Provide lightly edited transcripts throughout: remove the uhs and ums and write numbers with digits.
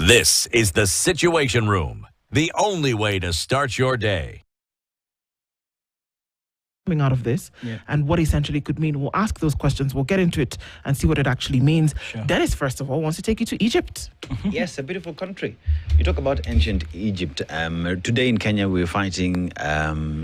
This is the Situation Room, the only way to start your day. Coming out of this and what essentially could mean. We'll ask those questions. We'll get into it and see what it actually means. Sure. Dennis, first of all, wants to take you to Egypt. Yes, a beautiful country. You talk about ancient Egypt. Today in Kenya, we're fighting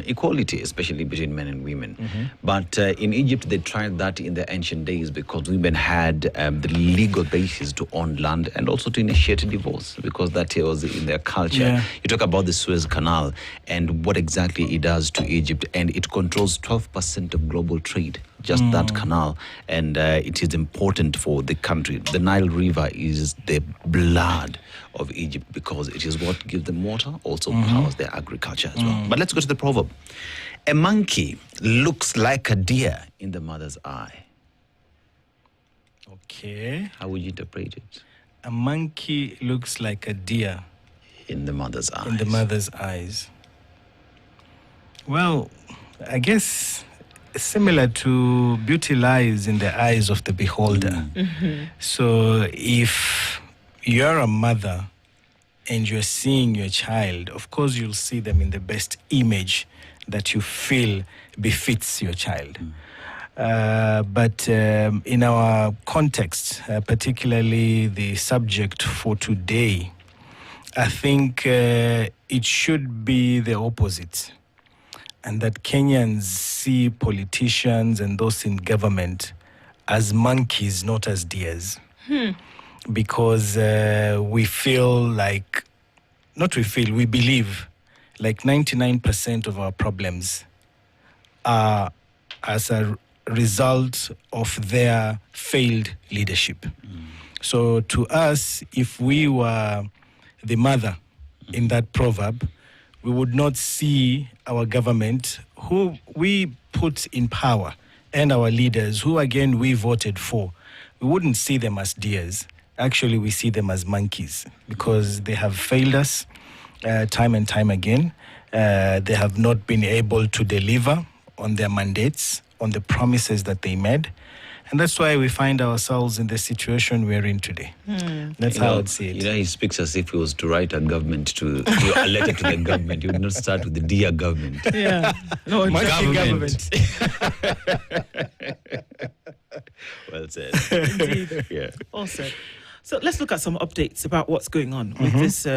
equality, especially between men and women. But in Egypt, they tried that in the ancient days because women had the legal basis to own land and also to initiate divorce because that was in their culture. Yeah. You talk about the Suez Canal and what exactly it does to Egypt, and it controls 12% of global trade, just that canal, and it is important for the country. The Nile River is the blood of Egypt because it is what gives them water, also powers their agriculture as well. But let's go to the proverb. A monkey looks like a deer in the mother's eye. Okay. How would you interpret it? A monkey looks like a deer In the mother's eyes. in the mother's eyes. Well, I guess similar to beauty lies in the eyes of the beholder. So if you're a mother and you're seeing your child, of course you'll see them in the best image that you feel befits your child. But in our context, particularly the subject for today, I think it should be the opposite. And that Kenyans see politicians and those in government as monkeys, not as deers. Because we believe like 99% of our problems are as a result of their failed leadership. So to us, if we were the mother in that proverb, we would not see our government, who we put in power, and our leaders, who again we voted for, we wouldn't see them as deers. Actually, we see them as monkeys because they have failed us time and time again. They have not been able to deliver on their mandates, on the promises that they made. And that's why we find ourselves in the situation we're in today. That's how I'd see it. You know, he speaks as if he was to write a letter to the government. He would not start with the dear government. Yeah. No, Government. Well said. Indeed. Yeah. All said. So let's look at some updates about what's going on with this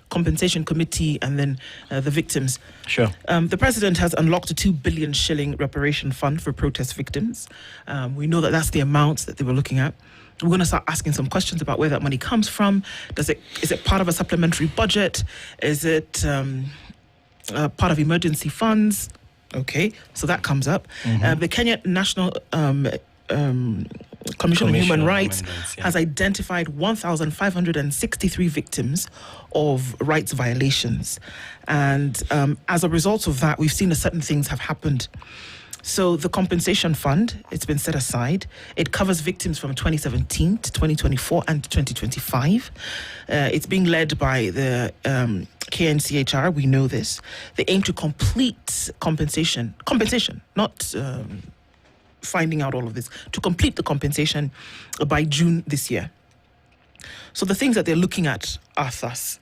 compensation committee and then the victims. Sure. The president has unlocked a 2 billion shilling reparation fund for protest victims. We know that that's the amount that they were looking at. We're going to start asking some questions about where that money comes from. Is it part of a supplementary budget? Is it part of emergency funds? Okay, so that comes up. The Kenya National Commission on Human Rights has identified 1,563 victims of rights violations. And as a result of that, we've seen that certain things have happened. So the compensation fund, it's been set aside. It covers victims from 2017 to 2024 and 2025. It's being led by the KNCHR. We know this. They aim to complete compensation, not finding out all of this, to complete the compensation by June this year. So the things that they're looking at are thus: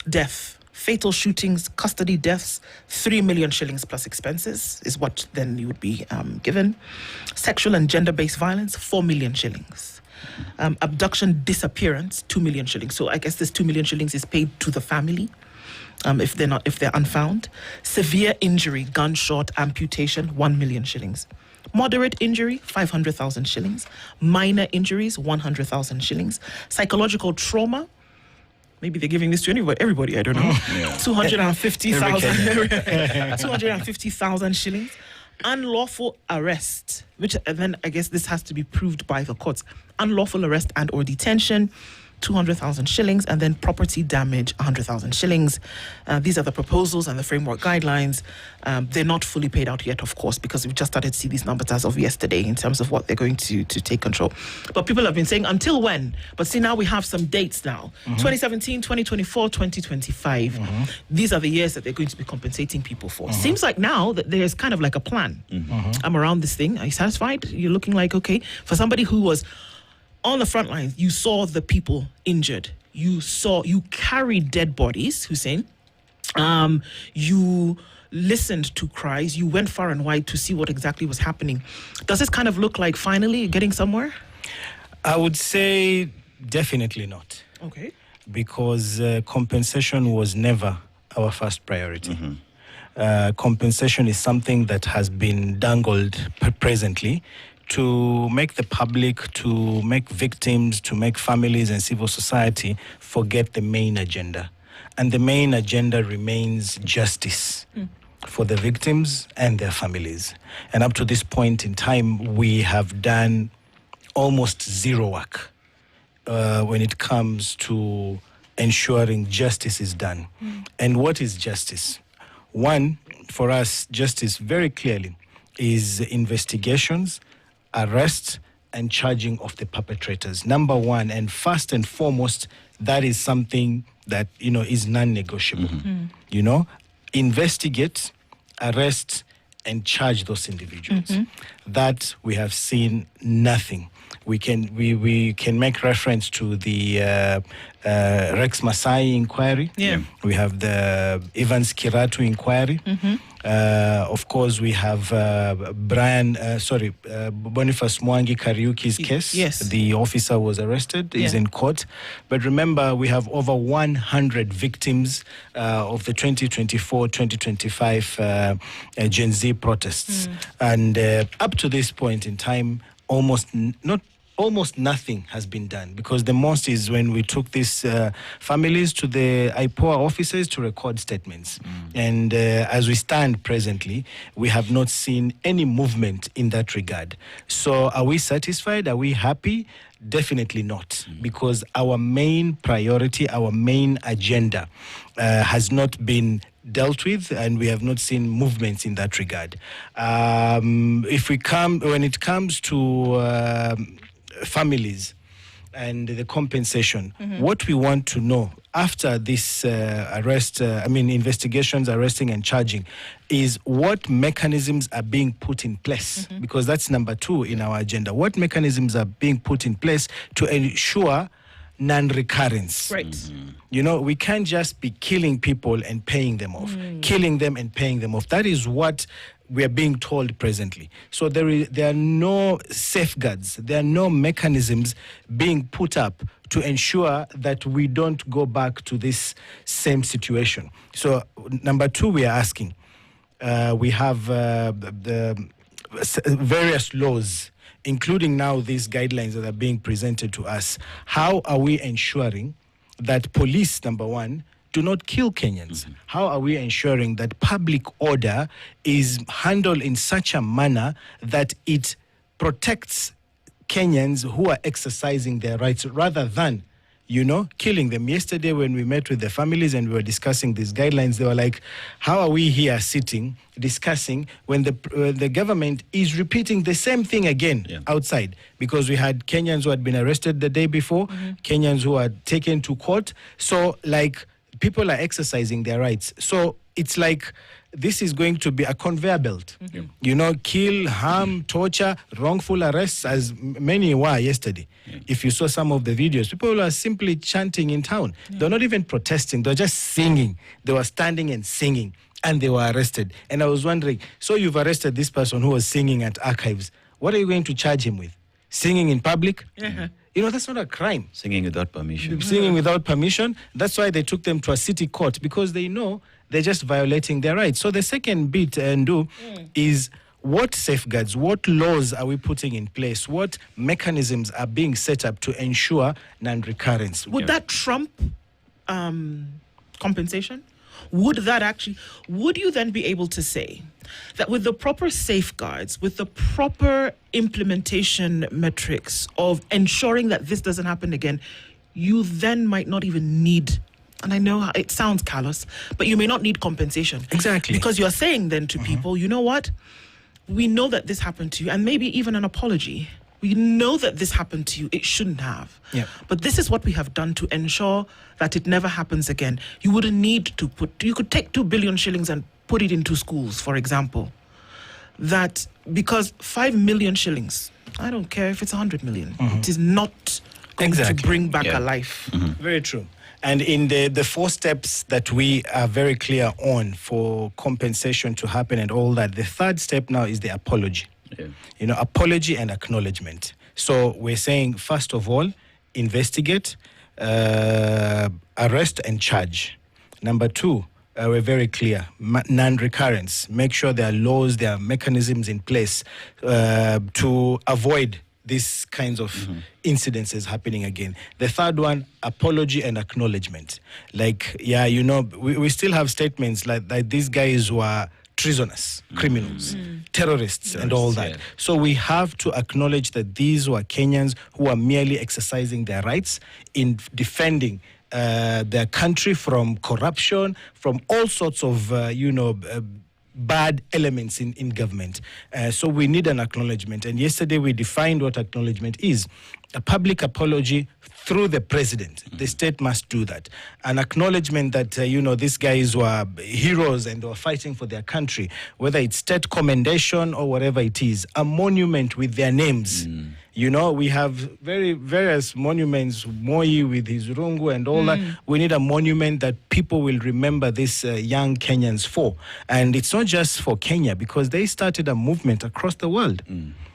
death, fatal shootings, custody deaths, 3 million shillings plus expenses is what then you would be given. Sexual and gender-based violence, 4 million shillings. Abduction, disappearance, 2 million shillings. So I guess this 2 million shillings is paid to the family if they're unfound. Severe injury, gunshot, amputation, 1 million shillings. Moderate injury, 500,000 shillings. Minor injuries, 100,000 shillings. Psychological trauma, maybe they're giving this to everybody, I don't know. 250,000 shillings. Unlawful arrest, which then I guess this has to be proved by the courts. Unlawful arrest and or detention, 200,000 shillings, and then property damage, 100,000 shillings. These are the proposals and the framework guidelines. They're not fully paid out yet, of course, because we've just started to see these numbers as of yesterday in terms of what they're going to take control. But people have been saying, until when? But see, now we have some dates now. 2017, 2024, 2025. These are the years that they're going to be compensating people for. Seems like now that there's kind of like a plan. I'm around this thing. Are you satisfied? You're looking like, okay, for somebody who was on the front lines, you saw the people injured. you carried dead bodies, Hussein. You listened to cries. You went far and wide to see what exactly was happening. Does this kind of look like finally getting somewhere? I would say definitely not. Okay. Because compensation was never our first priority. Compensation is something that has been dangled presently to make the public, to make victims, to make families and civil society forget the main agenda. And the main agenda remains justice for the victims and their families. And up to this point in time, we have done almost zero work when it comes to ensuring justice is done. And what is justice? One, for us, justice very clearly is investigations, arrest, and charging of the perpetrators. Number one, and first and foremost, that is something that, is non-negotiable. Investigate, arrest, and charge those individuals. That we have seen nothing. We can make reference to the Rex Masai inquiry. Yeah. We have the Evans Kiratu inquiry. Of course, we have Boniface Mwangi Kariuki's case. Yes. The officer was arrested, is in court. But remember, we have over 100 victims of the 2024-2025 Gen Z protests. And up to this point in time, almost nothing has been done, because the most is when we took these families to the IPOA offices to record statements. And as we stand presently, we have not seen any movement in that regard. So are we satisfied? Are we happy? Definitely not, because our main priority, our main agenda has not been dealt with, and we have not seen movements in that regard. When it comes to families and the compensation, what we want to know after this investigations, arresting and charging, is what mechanisms are being put in place, because that's number two in our agenda. What mechanisms are being put in place to ensure non-recurrence? Right. We can't just be killing people and paying them off, killing them and paying them off. That is what we are being told presently. So there are no safeguards, there are no mechanisms being put up to ensure that we don't go back to this same situation. So number two, we are asking, we have the various laws, including now these guidelines that are being presented to us. How are we ensuring that police, number one, do not kill Kenyans? How are we ensuring that public order is handled in such a manner that it protects Kenyans who are exercising their rights rather than, killing them? Yesterday when we met with the families and we were discussing these guidelines, they were like, how are we here sitting, discussing, when the government is repeating the same thing again outside? Because we had Kenyans who had been arrested the day before, Kenyans who are taken to court. So, people are exercising their rights. So it's like this is going to be a conveyor belt. Kill, harm, torture, wrongful arrests, as many were yesterday. If you saw some of the videos, people are simply chanting in town. They're not even protesting. They're just singing. They were standing and singing, and they were arrested. And I was wondering, so you've arrested this person who was singing at archives. What are you going to charge him with? Singing in public? That's not a crime. Singing without permission. Singing without permission. That's why they took them to a city court, because they know they're just violating their rights. So the second bit, is what safeguards, what laws are we putting in place? What mechanisms are being set up to ensure non-recurrence? Would that trump compensation? Would you then be able to say that with the proper safeguards, with the proper implementation metrics of ensuring that this doesn't happen again, you then might not even need, and I know it sounds callous, but you may not need compensation. Exactly. Because you're saying then to people, you know what? We know that this happened to you, and maybe even an apology. We know that this happened to you. It shouldn't have. But this is what we have done to ensure that it never happens again. You wouldn't need to you could take 2 billion shillings and put it into schools, for example. Because 5 million shillings, I don't care if it's 100 million, it is not going to bring back alive. Very true. And in the 4 steps that we are very clear on for compensation to happen and all that, the 3rd step now is the apology. Apology and acknowledgement. So we're saying, first of all, investigate, arrest and charge. Number 2, we're very clear, non-recurrence. Make sure there are laws, there are mechanisms in place to avoid these kinds of incidences happening again. The 3rd one, apology and acknowledgement. Like, we still have statements like these guys were treasonous, criminals, terrorists, and all that. So we have to acknowledge that these were Kenyans who are merely exercising their rights in defending their country from corruption, from all sorts of, bad elements in government. So we need an acknowledgement. And yesterday we defined what acknowledgement is. A public apology through the president. The state must do that. An acknowledgement that, these guys were heroes and were fighting for their country, whether it's state commendation or whatever it is, a monument with their names. We have various monuments, Moi with his rungu and all that. We need a monument that people will remember these young Kenyans for. And it's not just for Kenya, because they started a movement across the world.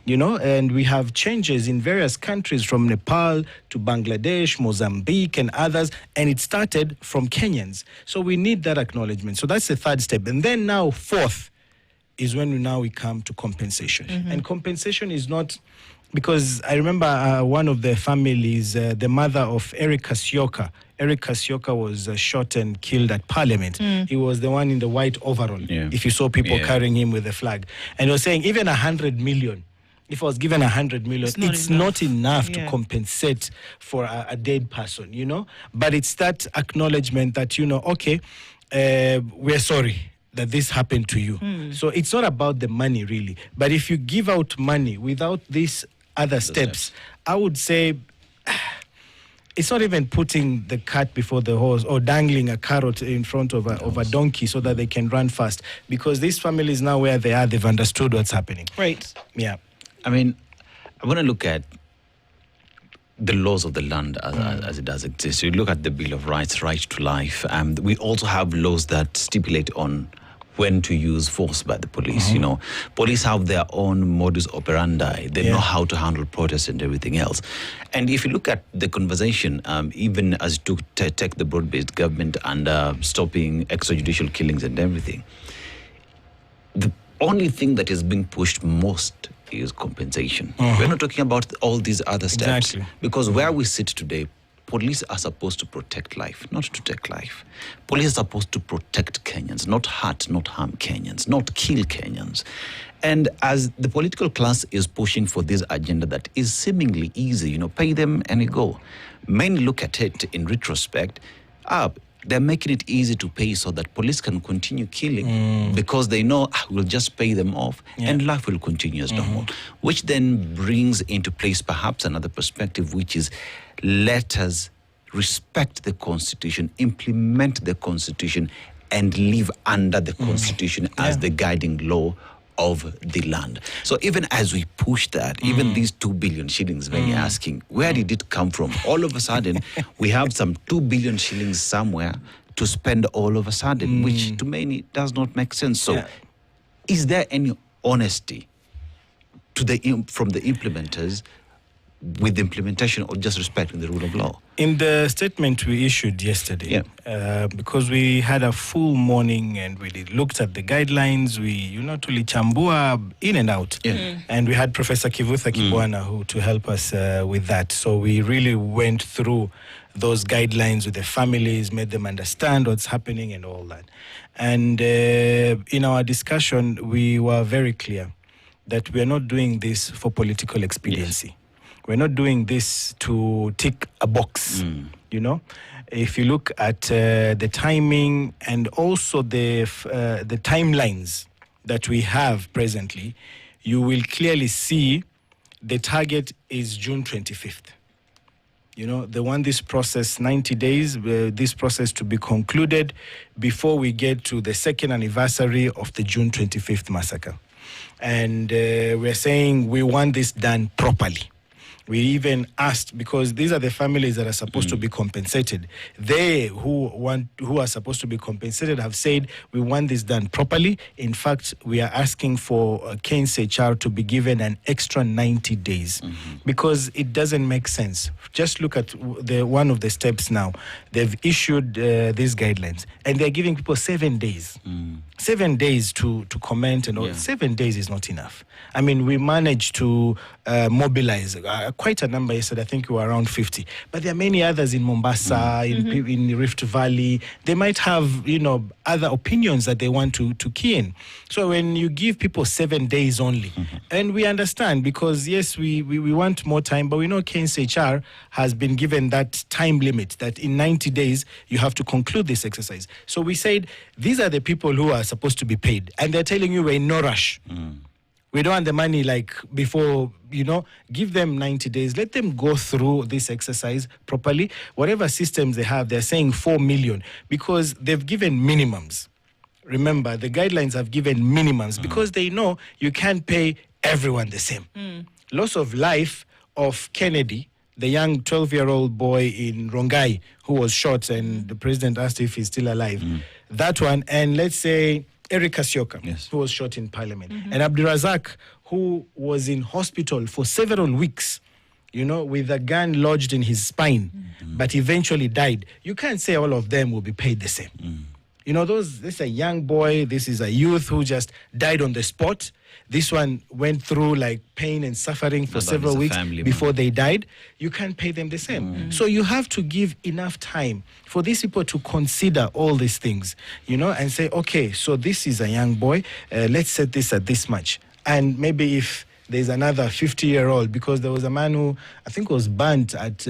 And we have changes in various countries from Nepal to Bangladesh, Mozambique and others, and it started from Kenyans. So we need that acknowledgement. So that's the 3rd step. And then now 4th is when we come to compensation. And compensation is not... Because I remember one of the families, the mother of Eric Kasioka. Eric Kasioka was shot and killed at Parliament. He was the one in the white overall, if you saw people carrying him with the flag. And he was saying even 100 million, if I was given 100 million, it's not enough to compensate for a dead person, But it's that acknowledgement that, we're sorry that this happened to you. So it's not about the money, really. But if you give out money without these other steps, I would say it's not even putting the cart before the horse or dangling a carrot in front of a donkey so that they can run fast. Because these families now where they are, they've understood what's happening. Right. Yeah. I mean, I want to look at the laws of the land as it does exist. You look at the Bill of Rights, right to life. We also have laws that stipulate on when to use force by the police. Police have their own modus operandi. They know how to handle protests and everything else. And if you look at the conversation, even as to take the broad-based government and stopping extrajudicial killings and everything, the only thing that is being pushed most is compensation. We're not talking about all these other steps. Because where we sit today, police are supposed to protect life, not to take life. Police are supposed to protect Kenyans, not hurt, not harm Kenyans, not kill Kenyans. And as the political class is pushing for this agenda that is seemingly easy, pay them and you go. Many look at it in retrospect, they're making it easy to pay so that police can continue killing because they know we'll just pay them off and life will continue as normal. Which then brings into place perhaps another perspective, which is let us respect the Constitution, implement the Constitution, and live under the Constitution as the guiding law of the land. So even as we push that, even these 2 billion shillings, when you're asking, where did it come from? All of a sudden, we have some 2 billion shillings somewhere to spend all of a sudden, which to many does not make sense. So is there any honesty from the implementers with the implementation or just respecting the rule of law? In the statement we issued yesterday, because we had a full morning and we looked at the guidelines, we tulichambua in and out. And we had Professor Kivutha Kibwana to help us with that. So we really went through those guidelines with the families, made them understand what's happening and all that. And in our discussion, we were very clear that we are not doing this for political expediency. We're not doing this to tick a box, If you look at the timing and also the timelines that we have presently, you will clearly see the target is June 25th. They want this process 90 days, this process to be concluded before we get to the 2nd anniversary of the June 25th massacre. And we're saying we want this done properly. We even asked, because these are the families that are supposed to be compensated. They who are supposed to be compensated have said, we want this done properly. In fact, we are asking for KNCHR to be given an extra 90 days because it doesn't make sense. Just look at one of the steps now. They've issued these guidelines and they're giving people 7 days. 7 days to comment and all. 7 days is not enough. I mean, we managed to mobilize quite a number yesterday. I think we were around 50. But there are many others in Mombasa, in Rift Valley. They might have, other opinions that they want to key in. So when you give people 7 days only, and we understand because, yes, we want more time, but we know KNCHR has been given that time limit that in 90 days you have to conclude this exercise. So we said, these are the people who are supposed to be paid. And they're telling you we're in no rush. We don't want the money like before, give them 90 days. Let them go through this exercise properly. Whatever systems they have, they're saying 4 million because they've given minimums. Remember, the guidelines have given minimums because they know you can't pay everyone the same. Loss of life of Kennedy, the young 12-year-old boy in Rongai who was shot and the president asked if he's still alive. That one, and let's say Eric Kasioka, who was shot in Parliament, and Abdurazak, who was in hospital for several weeks, with a gun lodged in his spine, but eventually died. You can't say all of them will be paid the same. This is a young boy, this is a youth who just died on the spot. This one went through like pain and suffering for several weeks before they died. You can't pay them the same. So you have to give enough time for these people to consider all these things, and say, okay, so this is a young boy. Let's set this at this much. And maybe if there's another 50-year-old, because there was a man who I think was burnt at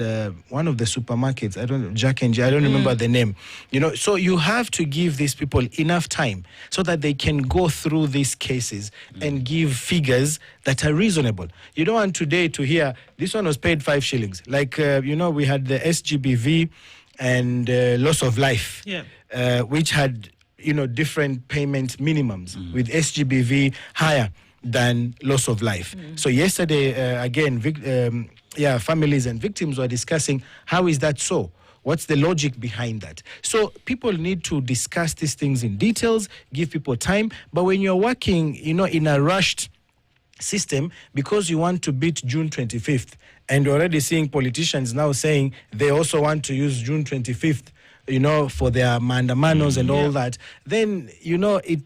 one of the supermarkets. I don't know, Jack and J. I don't remember the name. So you have to give these people enough time so that they can go through these cases and give figures that are reasonable. You don't want today to hear this one was paid 5 shillings. Like we had the SGBV and loss of life, which had different payment minimums, with SGBV higher than loss of life. So yesterday, again, families and victims were discussing how is that so? What's the logic behind that? So people need to discuss these things in details, give people time. But when you're working, in a rushed system, because you want to beat June 25th, and you're already seeing politicians now saying they also want to use June 25th, for their mandamanos and all that, then, it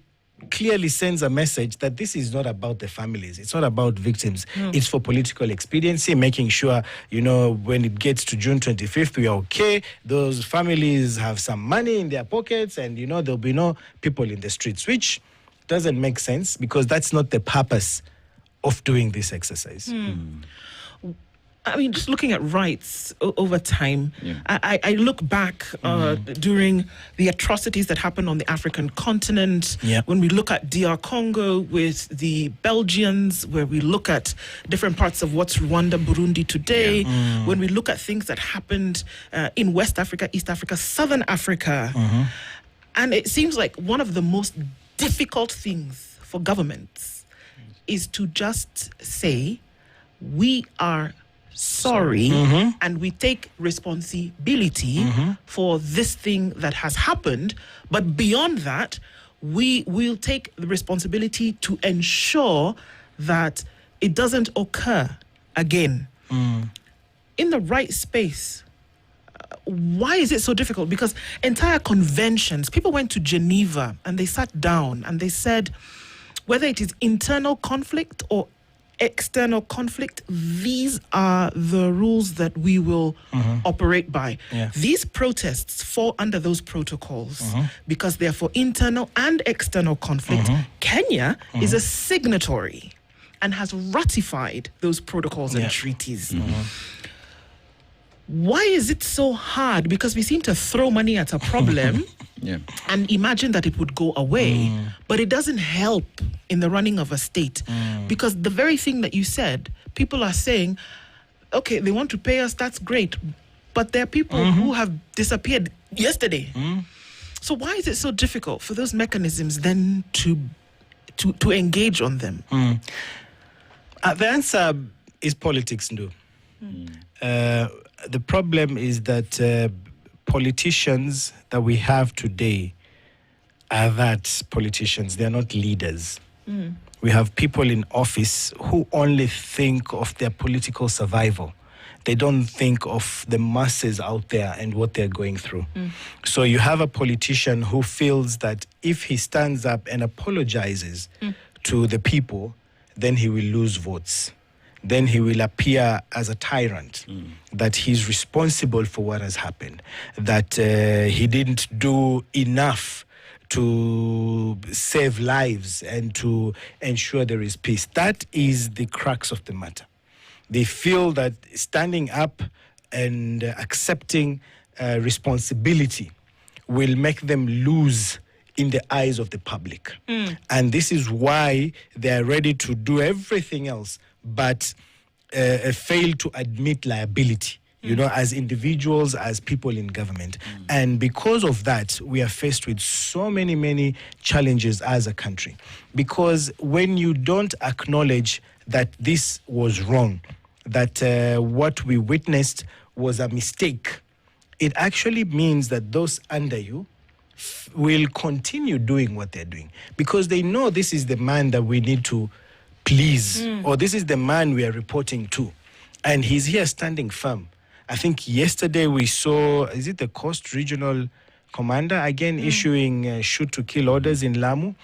clearly sends a message that this is not about the families. It's not about victims. It's for political expediency, making sure, when it gets to June 25th, we are okay. Those families have some money in their pockets and, there'll be no people in the streets, which doesn't make sense because that's not the purpose of doing this exercise. I mean, just looking at rights over time, I look back during the atrocities that happened on the African continent, when we look at DR Congo with the Belgians, where we look at different parts of what's Rwanda, Burundi today, when we look at things that happened in West Africa, East Africa, Southern Africa. And it seems like one of the most difficult things for governments is to just say, we are sorry, and we take responsibility for this thing that has happened. But beyond that, we will take the responsibility to ensure that it doesn't occur again. In the right space, why is it so difficult? Because entire conventions, people went to Geneva and they sat down and they said, whether it is internal conflict or external conflict, these are the rules that we will operate by. These protests fall under those protocols because they're for internal and external conflict. Kenya is a signatory and has ratified those protocols and treaties. Why is it so hard? Because we seem to throw money at a problem and imagine that it would go away, but it doesn't help in the running of a state. Because the very thing that you said, people are saying, okay, they want to pay us, that's great, but there are people who have disappeared yesterday. So why is it so difficult for those mechanisms then to engage on them? The answer is politics, Ndu. The problem is that politicians that we have today are that politicians. They are not leaders. We have people in office who only think of their political survival. They don't think of the masses out there and what they're going through. So you have a politician who feels that if he stands up and apologizes to the people, then he will lose votes. Then he will appear as a tyrant, that he's responsible for what has happened, that he didn't do enough to save lives and to ensure there is peace. That is the crux of the matter. They feel that standing up and accepting responsibility will make them lose in the eyes of the public. And this is why they are ready to do everything else but fail to admit liability, as individuals, as people in government. And because of that, we are faced with so many challenges as a country. Because when you don't acknowledge that this was wrong, that what we witnessed was a mistake, it actually means that those under you will continue doing what they're doing because they know this is the man that we need to please, or this is the man we are reporting to. And he's here standing firm. I think yesterday we saw, is it the Coast Regional Commander again issuing shoot-to-kill orders in Lamu?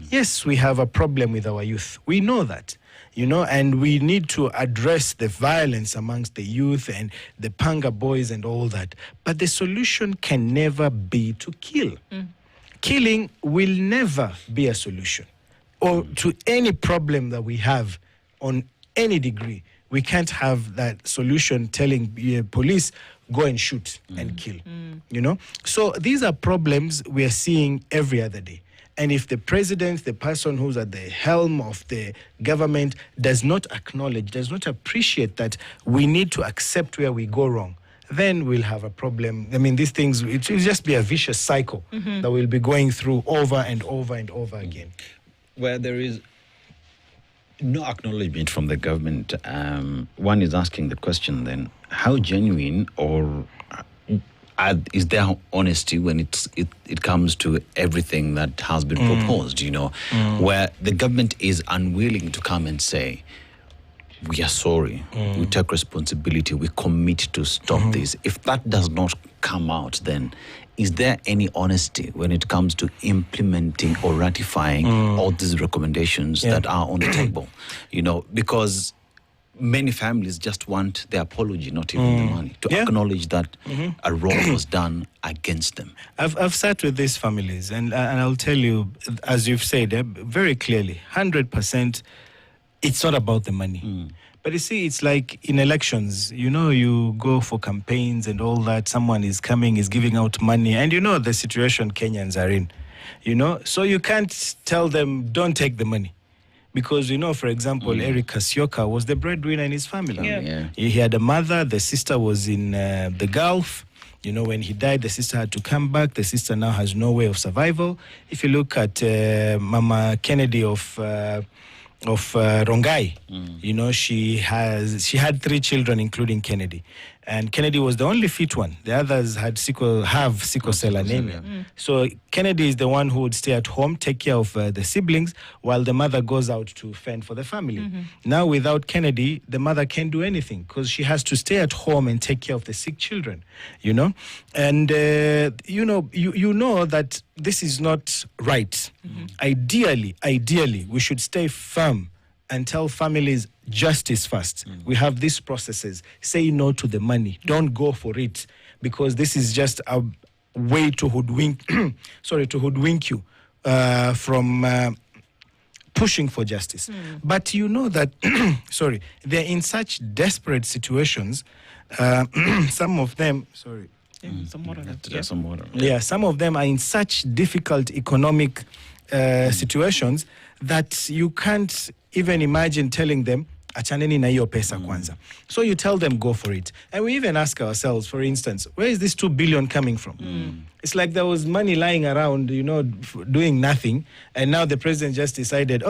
Yes, we have a problem with our youth. We know that. And we need to address the violence amongst the youth and the panga boys and all that. But the solution can never be to kill. Killing will never be a solution. Or to any problem that we have on any degree. We can't have that solution telling police, go and shoot and kill. So these are problems we are seeing every other day. And if the president, the person who's at the helm of the government, does not acknowledge, does not appreciate that we need to accept where we go wrong, then we'll have a problem. I mean, these things, it will just be a vicious cycle that we'll be going through over and over and over again. Where there is no acknowledgement from the government, one is asking the question then, how genuine or is there honesty when it comes to everything that has been proposed, where the government is unwilling to come and say, we are sorry, we take responsibility, we commit to stop this. If that does not come out, then is there any honesty when it comes to implementing or ratifying all these recommendations that are on the table? Because many families just want the apology, not even the money, to acknowledge that a wrong was done against them. I've sat with these families, and I'll tell you, as you've said, very clearly, 100%, it's not about the money. But you see, it's like in elections, you go for campaigns and all that, someone is coming, is giving out money, and the situation Kenyans are in, so you can't tell them, don't take the money. Because, for example, Eric Kasioka was the breadwinner in his family. He had a mother, the sister was in the Gulf. When he died, the sister had to come back. The sister now has no way of survival. If you look at Mama Kennedy of Rongai, she had 3 children, including Kennedy. And Kennedy was the only fit one. The others have sickle cell anemia. So Kennedy is the one who would stay at home, take care of the siblings, while the mother goes out to fend for the family. Now, without Kennedy, the mother can't do anything because she has to stay at home and take care of the sick children, And, you know that this is not right. Ideally, we should stay firm and tell families justice first. We have these processes. Say no to the money. Don't go for it because this is just a way to hoodwink you from pushing for justice. But that, they're in such desperate situations. Some of them, some water. Some of them are in such difficult economic situations that you can't even imagine telling them, achaneni na hiyo pesa kwanza. So you tell them, go for it. And we even ask ourselves, for instance, where is this 2 billion coming from? It's like there was money lying around, doing nothing. And now the president just decided,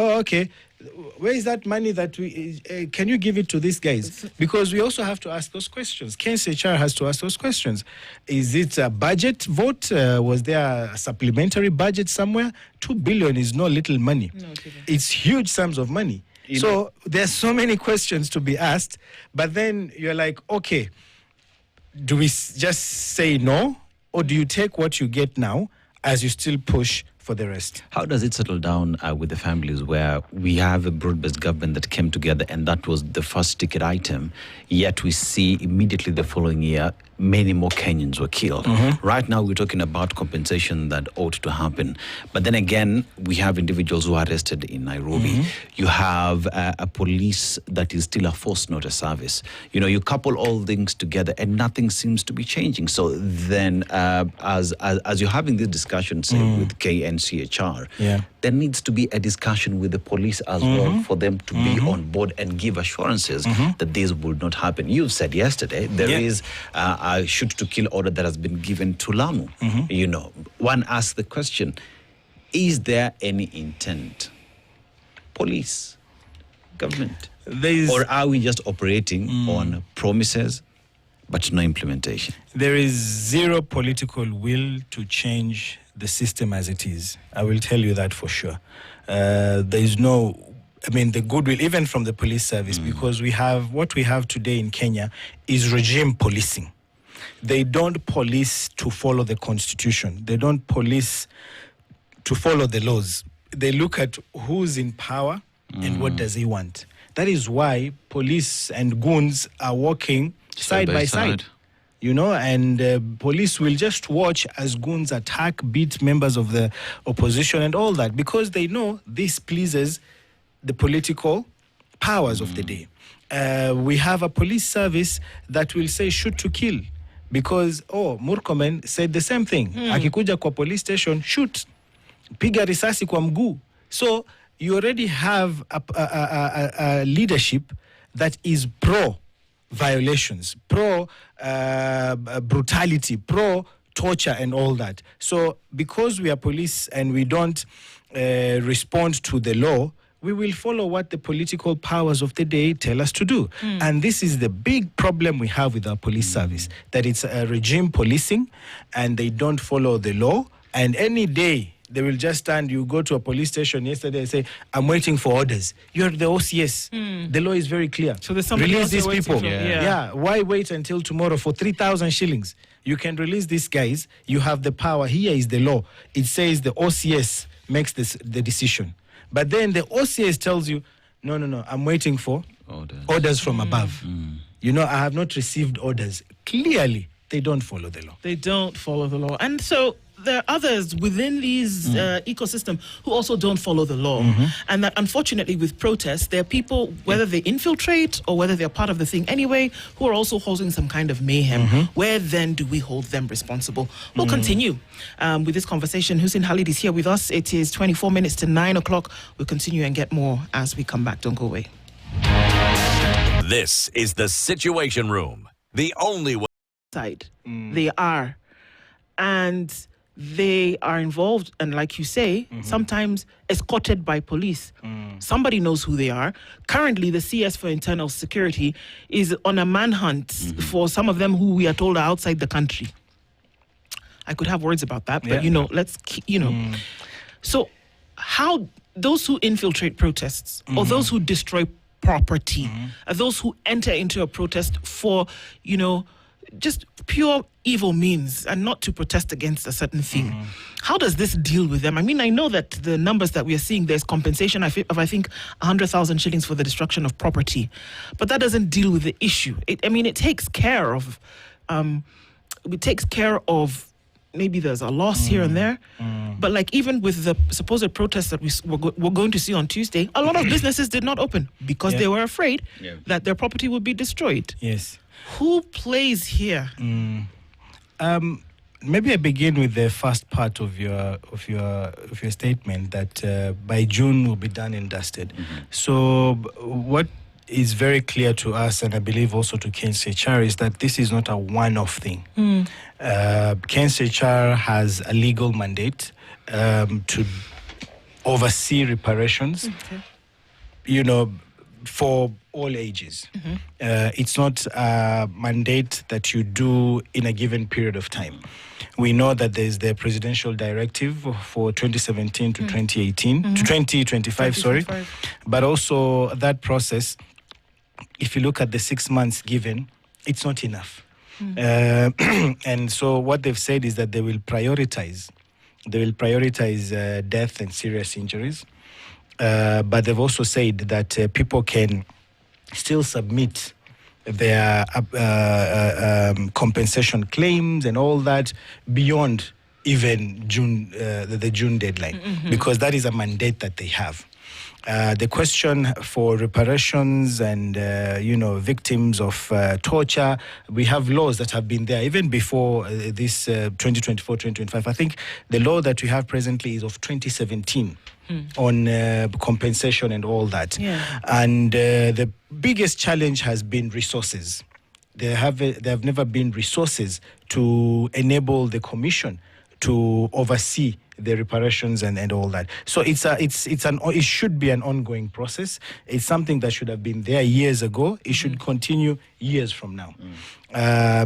where is that money that we, can you give it to these guys? Because we also have to ask those questions. KNCHR has to ask those questions. Is it a budget vote? Was there a supplementary budget somewhere? 2 billion is no little money. No, it's huge sums of money. So there's so many questions to be asked, but then you're like, okay, do we just say no, or do you take what you get now as you still push for the rest? How does it settle down with the families where we have a broad-based government that came together and that was the first ticket item, yet we see immediately the following year many more Kenyans were killed. Right now we're talking about compensation that ought to happen. But then again, we have individuals who are arrested in Nairobi. You have a police that is still a force, not a service. You know, you couple all things together and nothing seems to be changing. So then as you're having this discussion, say, with KNCHR, there needs to be a discussion with the police as well for them to be on board and give assurances that this will not happen. You've said yesterday there is a shoot to kill order that has been given to Lamu. You know, one asks the question, is there any intent? Police, government, or are we just operating on promises but no implementation? There is zero political will to change the system as it is. I will tell you that for sure. There is no, I mean, the goodwill, even from the police service, because we have, what we have today in Kenya is regime policing. They don't police to follow the constitution. They don't police to follow the laws. They look at who's in power and what does he want. That is why police and goons are working side by side. You know, and police will just watch as goons attack, beat members of the opposition and all that, because they know this pleases the political powers of the day. We have a police service that will say shoot to kill, because, Murkomen said the same thing. Akikuja kwa police station, shoot. Piga risasi kwa mguu. So you already have a leadership that is pro violations, pro brutality, pro torture and all that. So because we are police and we don't respond to the law, we will follow what the political powers of the day tell us to do. And this is the big problem we have with our police service, that it's a regime policing and they don't follow the law. And any day they will just stand, you go to a police station yesterday and say, I'm waiting for orders. You're the OCS. The law is very clear. So there's somebody release these people. Yeah. Why wait until tomorrow for 3,000 shillings? You can release these guys. You have the power. Here is the law. It says the OCS makes the decision. But then the OCS tells you, no, I'm waiting for orders from above. You know, I have not received orders. Clearly, they don't follow the law. They don't follow the law. And so there are others within these ecosystem who also don't follow the law. And that, unfortunately, with protests, there are people, whether they infiltrate or whether they're part of the thing anyway, who are also causing some kind of mayhem. Where then do we hold them responsible? We'll continue with this conversation. Hussein Khalid is here with us. It is 24 minutes to 9 o'clock. We'll continue and get more as we come back. Don't go away. This is the Situation Room. The only way. They are. And they are involved, and like you say, sometimes escorted by police. Somebody knows who they are. Currently, the CS for Internal Security is on a manhunt for some of them who we are told are outside the country. I could have words about that, but let's keep, So how those who infiltrate protests or those who destroy property, those who enter into a protest for, just pure evil means and not to protest against a certain thing. How does this deal with them? I mean, I know that the numbers that we are seeing, there's compensation of I think 100,000 shillings for the destruction of property, but that doesn't deal with the issue. It takes care of, maybe there's a loss here and there, but like even with the supposed protests that we're going to see on Tuesday, a lot of businesses did not open because they were afraid that their property would be destroyed. Yes. Who plays here? Maybe I begin with the first part of your statement that by June will be done and dusted. So what is very clear to us, and I believe also to KNCHR, is that this is not a one-off thing. KNCHR has a legal mandate to oversee reparations. for all ages. It's not a mandate that you do in a given period of time. We know that there's the presidential directive for 2017 to 2018, to 2025, sorry. But also that process, if you look at the 6 months given, it's not enough. And so what they've said is that they will prioritize death and serious injuries. But they've also said that people can still submit their compensation claims and all that beyond even June, the June deadline, because that is a mandate that they have. The question for reparations and, victims of torture, we have laws that have been there even before this 2024-2025. I think the law that we have presently is of 2017 on compensation and all that. Yeah. And the biggest challenge has been resources. There have never been resources to enable the commission to oversee the reparations and all that. So it should be an ongoing process. It's something that should have been there years ago. It should continue years from now.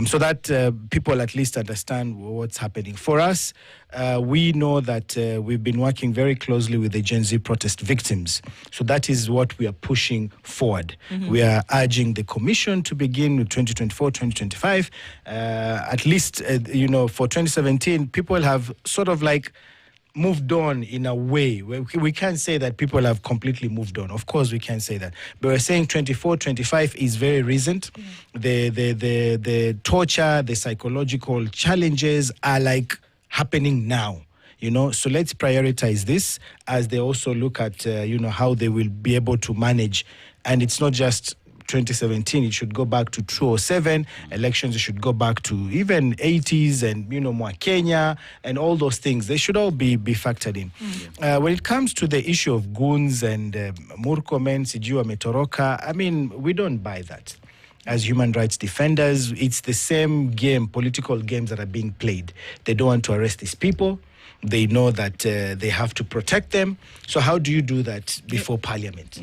So that people at least understand what's happening. For us, we know that we've been working very closely with the Gen Z protest victims. So that is what we are pushing forward. We are urging the commission to begin with 2024, 2025. At least, for 2017, people have sort of like moved on in a way. We can't say that people have completely moved on. Of course, we can't say that. But we're saying 24, 25 is very recent. The torture, the psychological challenges are like happening now. So let's prioritize this as they also look at, how they will be able to manage. And it's not just 2017, it should go back to 2007. Elections, it should go back to even 80s and, more Kenya and all those things. They should all be factored in. When it comes to the issue of goons and Murkomen, Sijua Metoroka, I mean, we don't buy that. As human rights defenders, it's the same game, political games that are being played. They don't want to arrest these people. They know that they have to protect them. So how do you do that before Parliament?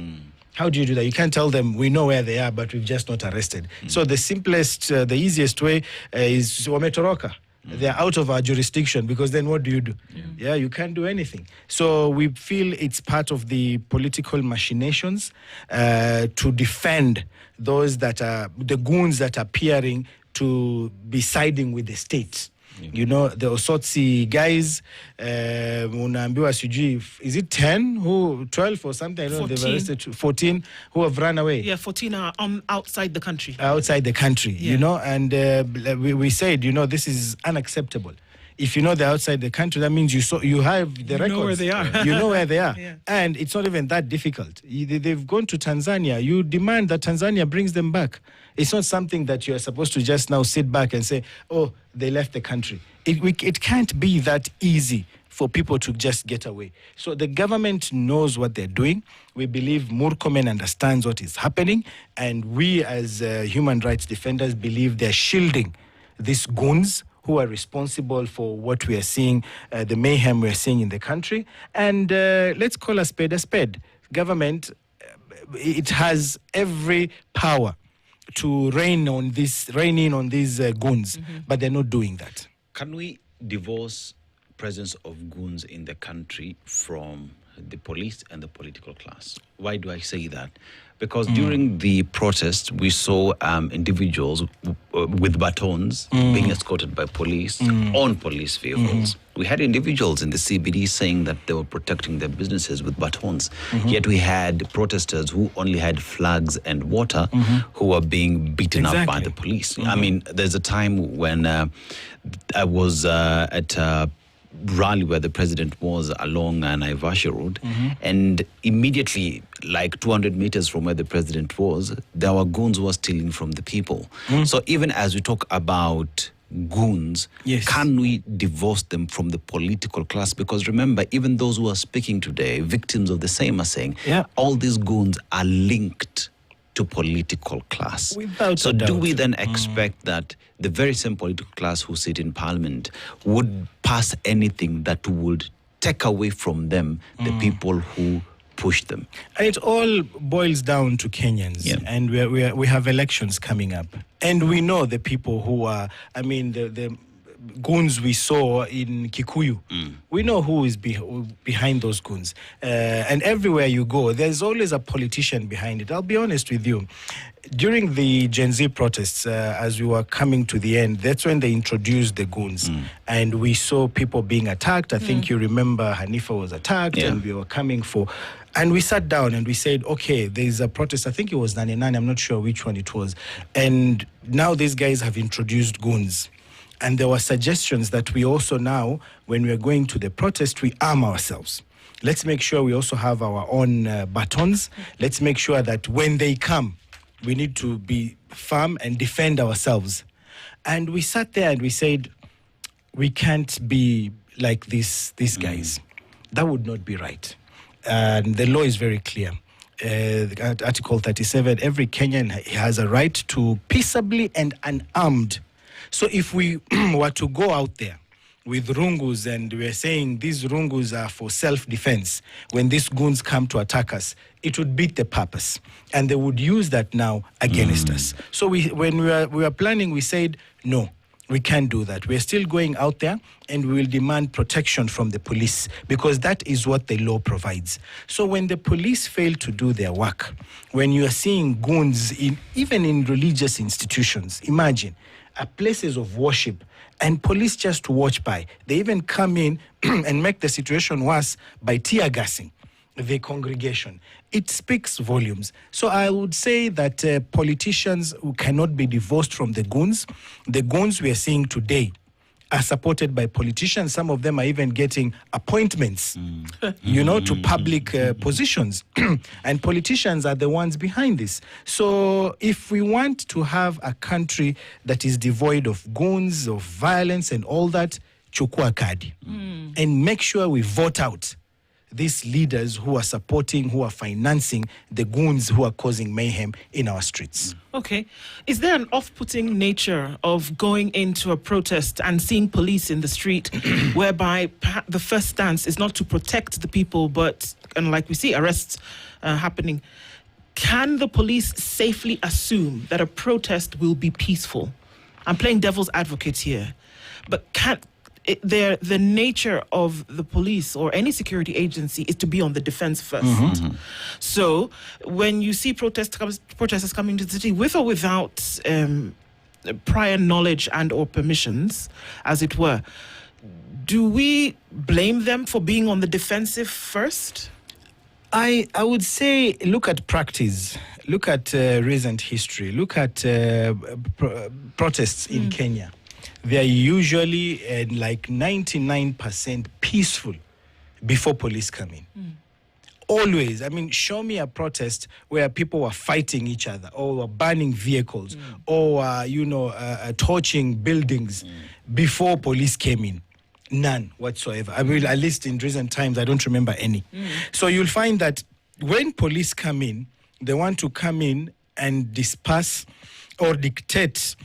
How do you do that? You can't tell them, we know where they are, but we've just not arrested. So the simplest, the easiest way is Wametoroka. They're out of our jurisdiction, because then what do you do? You can't do anything. So we feel it's part of the political machinations to defend those that are, the goons that are appearing to be siding with the state. The Osotsi guys, unaambiwa sijui, is it 10 who, 12 or something? I don't know, they've arrested 14 who have run away. Yeah, 14 are outside the country. Outside the country, and we said, this is unacceptable. If they're outside the country, that means you have the records. You know where they are. You know where they are. And it's not even that difficult. They've gone to Tanzania. You demand that Tanzania brings them back. It's not something that you're supposed to just now sit back and say, oh, they left the country. It can't be that easy for people to just get away. So the government knows what they're doing. We believe Murkomen understands what is happening. And we as human rights defenders believe they're shielding these goons who are responsible for what we are seeing, the mayhem we're seeing in the country. And let's call a spade a spade. Government, it has every power to rein in on these goons, but they're not doing that. Can we divorce presence of goons in the country from the police and the political class? Why do I say that? Because during the protest, we saw individuals with batons being escorted by police on police vehicles. We had individuals in the CBD saying that they were protecting their businesses with batons. Yet we had protesters who only had flags and water who were being beaten up by the police. I mean, there's a time when I was at a rally where the president was along Mombasa Road, and immediately, like 200 meters from where the president was, there were goons who were stealing from the people. So even as we talk about goons, can we divorce them from the political class? Because remember, even those who are speaking today, victims of the same, are saying all these goons are linked to political class. So do we then expect that the very same political class who sit in parliament would pass anything that would take away from them the people who push them. And it all boils down to Kenyans. Yeah. And we have elections coming up. And we know the people who are, the goons we saw in Kikuyu. We know who is behind those goons. And everywhere you go, there's always a politician behind it. I'll be honest with you. During the Gen Z protests, as we were coming to the end, that's when they introduced the goons. And we saw people being attacked. I think you remember Hanifa was attacked, and we were coming for... And we sat down and we said, okay, there's a protest. I think it was 99. I'm not sure which one it was. And now these guys have introduced goons. And there were suggestions that we also now, when we're going to the protest, we arm ourselves. Let's make sure we also have our own batons. Let's make sure that when they come, we need to be firm and defend ourselves. And we sat there and we said, we can't be like these guys. That would not be right. And the law is very clear. Article 37, every Kenyan has a right to peaceably and unarmed. So if we were to go out there with rungus and we're saying these rungus are for self-defense, when these goons come to attack us, it would beat the purpose. And they would use that now against us. So when we were planning, we said, no, we can't do that. We're still going out there and we will demand protection from the police because that is what the law provides. So when the police fail to do their work, when you are seeing goons even in religious institutions, imagine, places of worship, and police just watch by. They even come in and make the situation worse by tear gassing the congregation. It speaks volumes. So I would say that politicians who cannot be divorced from the goons we are seeing today are supported by politicians. Some of them are even getting appointments, to public positions. And politicians are the ones behind this. So if we want to have a country that is devoid of goons, of violence and all that, chukua kadi. And make sure we vote out these leaders who are supporting, who are financing the goons who are causing mayhem in our streets. Okay. Is there an off-putting nature of going into a protest and seeing police in the street whereby the first stance is not to protect the people, but, and like we see, arrests happening? Can the police safely assume that a protest will be peaceful? I'm playing devil's advocate here. But the nature of the police or any security agency is to be on the defense first. So when you see protesters coming to the city with or without prior knowledge and or permissions, as it were, do we blame them for being on the defensive first? I would say look at practice, look at recent history, look at protests in Kenya. They are usually like 99% peaceful before police come in. Always. I mean, show me a protest where people were fighting each other or were burning vehicles or, torching buildings before police came in. None whatsoever. I mean, at least in recent times, I don't remember any. So you'll find that when police come in, they want to come in and disperse or dictate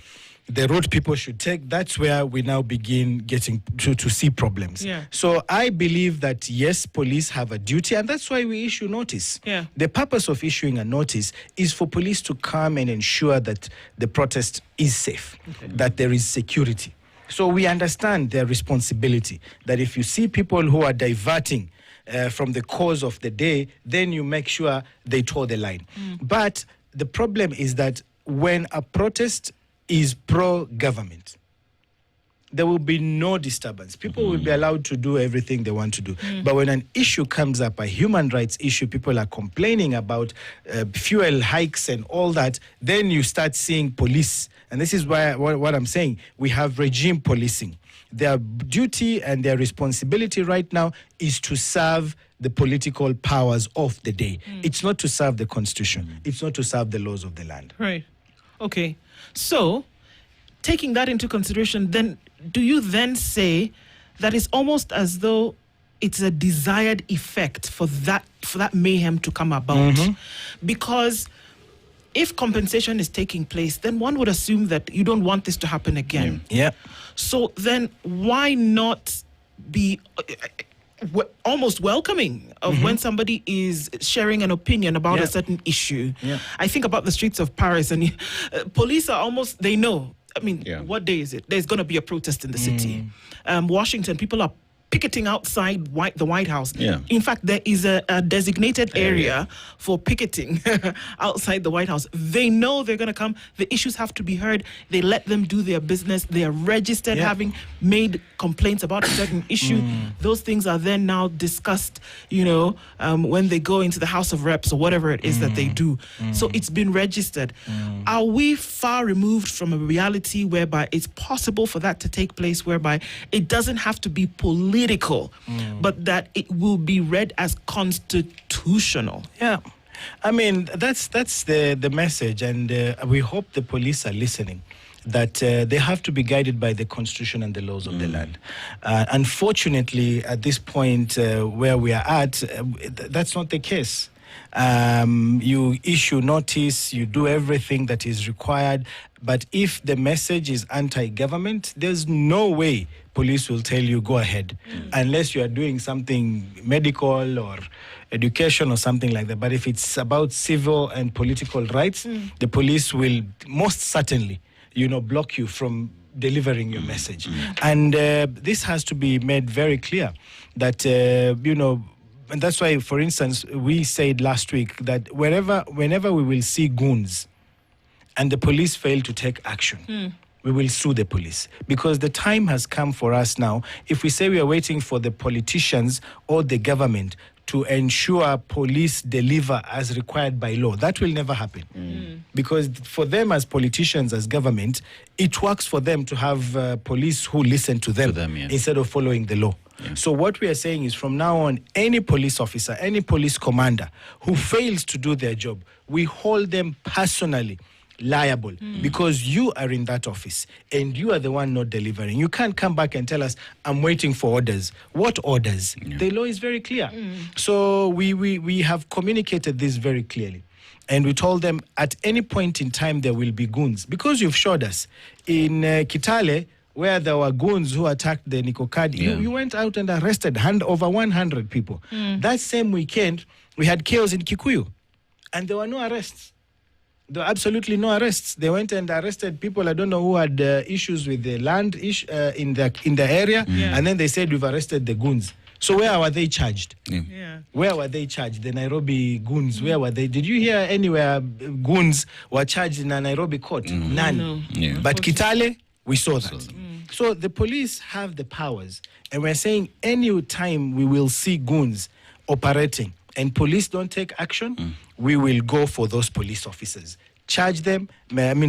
the road people should take. That's where we now begin getting to see problems. So I believe that, yes, police have a duty, and that's why we issue notice. The purpose of issuing a notice is for police to come and ensure that the protest is safe, that there is security. So we understand their responsibility, that if you see people who are diverting from the cause of the day, then you make sure they toe the line. But the problem is that when a protest is pro-government, there will be no disturbance. People will be allowed to do everything they want to do. But when an issue comes up, a human rights issue, people are complaining about fuel hikes and all that, then you start seeing police. And this is why what I'm saying, we have regime policing. Their duty and their responsibility right now is to serve the political powers of the day. It's not to serve the constitution. It's not to serve the laws of the land. Right. Okay. So, taking that into consideration, then do you then say that it's almost as though it's a desired effect for that mayhem to come about? Because if compensation is taking place, then one would assume that you don't want this to happen again. Yeah. So then why not be... almost welcoming of when somebody is sharing an opinion about a certain issue. I think about the streets of Paris, and police are almost, they know. I mean, what day is it? There's going to be a protest in the city. Washington, people are picketing outside the White House. In fact, there is a designated area for picketing outside the White House. They know they're going to come. The issues have to be heard. They let them do their business. They are registered, having made complaints about a certain issue. Those things are then now discussed, when they go into the House of Reps or whatever it is that they do. So it's been registered. Are we far removed from a reality whereby it's possible for that to take place, whereby it doesn't have to be political, but that it will be read as constitutional? I mean, that's the message, and we hope the police are listening, that they have to be guided by the constitution and the laws of the land. Unfortunately, at this point where we are at, that's not the case. You issue notice, you do everything that is required, but if the message is anti-government, there's no way police will tell you go ahead, unless you are doing something medical or education or something like that. But if it's about civil and political rights, the police will most certainly, block you from delivering your message. And this has to be made very clear that, and that's why, for instance, we said last week that whenever we will see goons and the police fail to take action, we will sue the police, because the time has come for us now. If we say we are waiting for the politicians or the government to ensure police deliver as required by law, that will never happen. Because for them as politicians, as government, it works for them to have police who listen to them, instead of following the law. So what we are saying is, from now on, any police officer, any police commander who fails to do their job, we hold them personally liable, because you are in that office and you are the one not delivering. You can't come back and tell us, I'm waiting for orders. What orders? The law is very clear. So we have communicated this very clearly. And we told them at any point in time there will be goons. Because you've showed us in Kitale, where there were goons who attacked the Nikokadi, you went out and arrested over 100 people. That same weekend, we had chaos in Kikuyu, and there were no arrests. There were absolutely no arrests. They went and arrested people, I don't know who had issues with the land in the area, and then they said, we've arrested the goons. So where were they charged? Where were they charged? The Nairobi goons, where were they? Did you hear anywhere goons were charged in a Nairobi court? None. No. But Kitale, we saw that. So the police have the powers, and we're saying any time we will see goons operating and police don't take action, we will go for those police officers. Charge them,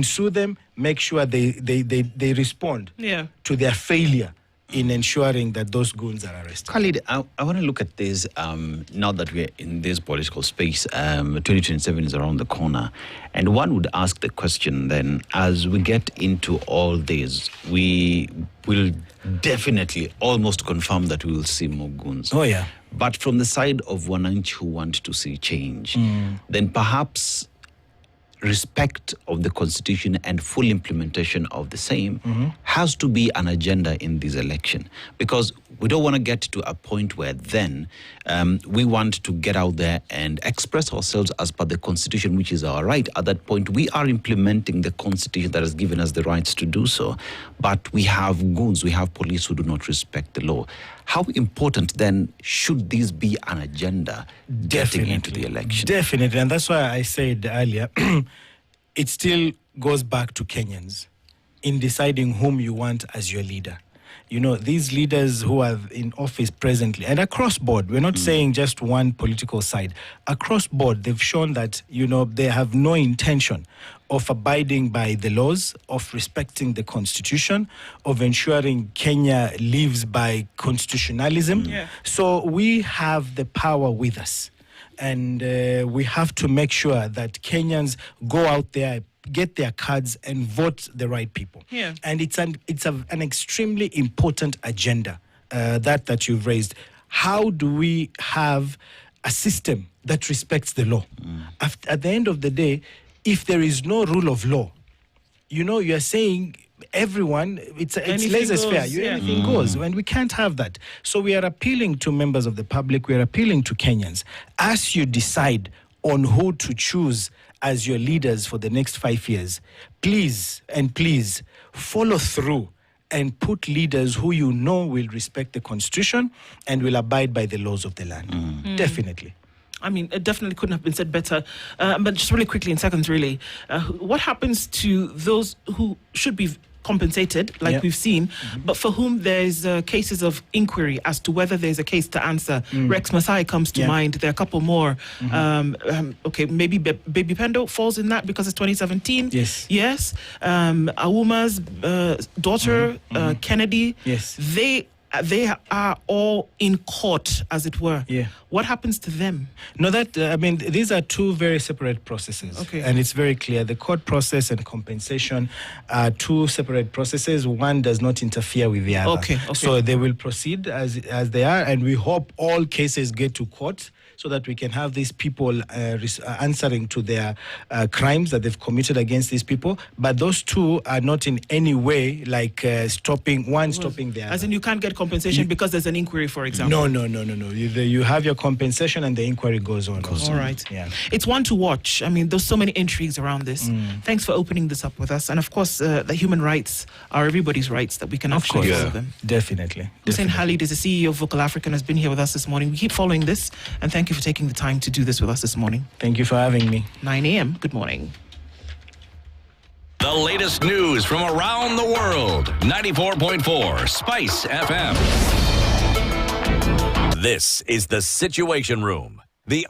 sue them, make sure they respond to their failure in ensuring that those goons are arrested. Khalid, I want to look at this now that we're in this political space. 2027 is around the corner. And one would ask the question then, as we get into all this, we will definitely almost confirm that we will see more goons. Oh, yeah. But from the side of Wananchi who want to see change, then perhaps respect of the constitution and full implementation of the same has to be an agenda in this election, because we don't want to get to a point where then we want to get out there and express ourselves as per the constitution, which is our right. At that point, we are implementing the constitution that has given us the rights to do so. But we have goons, we have police who do not respect the law. How important then should this be an agenda getting into the election? Definitely, and that's why I said earlier, it still goes back to Kenyans in deciding whom you want as your leader. These leaders who are in office presently, and across board, we're not saying just one political side. Across board, they've shown that, they have no intention of abiding by the laws, of respecting the constitution, of ensuring Kenya lives by constitutionalism. So we have the power with us. And we have to make sure that Kenyans go out there, get their cards, and vote the right people. And it's an extremely important agenda that you've raised. How do we have a system that respects the law? At the end of the day, if there is no rule of law, you're saying everyone, it's Anything laissez-faire. goes, yeah. Anything goes, and we can't have that. So we are appealing to members of the public. We are appealing to Kenyans. As you decide on who to choose as your leaders for the next 5 years, please follow through and put leaders who you know will respect the Constitution and will abide by the laws of the land. Definitely. I mean, it definitely couldn't have been said better. But just really quickly, in seconds, really, what happens to those who should be compensated, like we've seen, but for whom there's cases of inquiry as to whether there's a case to answer? Rex Masai comes to mind. There are a couple more. Okay, maybe Baby Pendo falls in that because it's 2017. Yes. Awuma's daughter, Kennedy. They are all in court, as it were. What happens to them? No, these are two very separate processes. Okay. And it's very clear. The court process and compensation are two separate processes. One does not interfere with the other. Okay. So they will proceed as they are, and we hope all cases get to court so that we can have these people answering to their crimes that they've committed against these people. But those two are not in any way like stopping the other. As in, you can't get compensation because there's an inquiry, for example? No. You have your compensation and the inquiry goes on. All right. Yeah. It's one to watch. I mean, there's so many intrigues around this. Thanks for opening this up with us. And of course, the human rights are everybody's rights, that we can actually follow them. Definitely. Hussein Khalid is the CEO of Vocal Africa and has been here with us this morning. We keep following this, and thank you for taking the time to do this with us this morning. Thank you for having me. 9 a.m. Good morning. The latest news from around the world. 94.4 Spice FM. This is the Situation Room. The